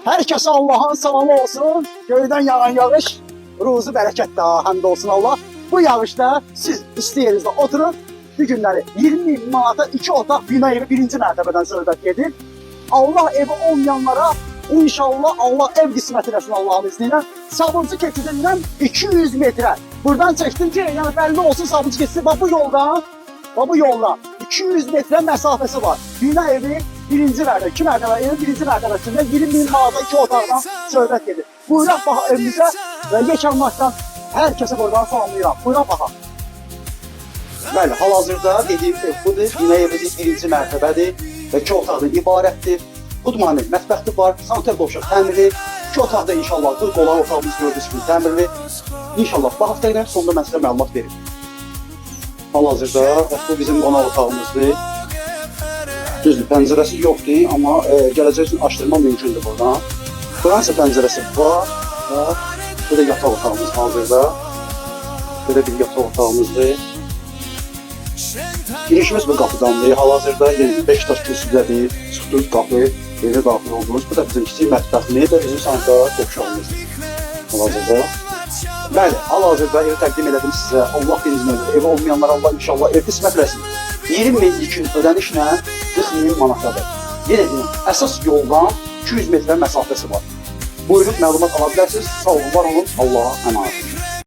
Herkese Allah'ın salamı olsun. Göyden yağan yağış, ruzu bərəkət daha həmd olsun Allah. Bu yağışda siz istəyinizdə oturun. Bir günləri 20 manata 2 otaq bina evi 1-ci mərtəbədən söhbət gedir. Allah evi olmayanlara inşallah Allah ev qismət eləsin Allah'ın izniyle. Sabunçu keçidindən 200 metre. Buradan çəkdim ki, yəni bəlli olsun Sabunçu keçidi. Bax bu yoldan 200 metre məsafəsi var. Bina evi 1-ci mərtəbə, 2 mərtəbə, evin 1-ci mərtəbəsində 20 manata 2 otaqdan söhbət gedir. Buyuraq baxa evimizə və yekanmaqdan hər kəsə buradan salamlayıram. Buyuraq baxa. Bəli, hal-hazırda dediyim ev budur. Bina evi 1-ci mərtəbədir və 2 otaqdan ibarətdir. Budmanı, mətbəxti var, sanitar qovşaq təmiri. 2 otaqda inşallah bu dolaq otağımız gördüyünüz kimi təmirli. İnşallah bu hafta ilə sonunda mən sizə məlumat verim. Hal-hazırda bu bizim qonaq otağımızdır. Düzdür, pəncərəsi yoxdur, amma gələcək üçün açdırma mümkündür buradan. Buranın isə pəncərəsi var və bu da yataq otağımız hazırda. Böyle bir yataq otağımızdır. Girişimiz bu qapıdandır. Hal-hazırda 5 daş kürsüdədir. Çıxdığınız qapı, evə daxil olduğunuz. Bu da bizim kiçik mətbəximiz və bizim sanitar qovşağımızdır. Hal-hazırda. Bəli, hal-hazırda evi təqdim elədim sizə. Allah birinizin evi olmayanlar Allah inşallah ev qismət eləsin. 20 min yükün ödənişlə 40 min manatadır. Yenə deyim, əsas yoldan 200 metre məsafəsi var. Buyurub məlumat ala bilərsiniz. Sağ olun, var olun. Allah'a əmanət.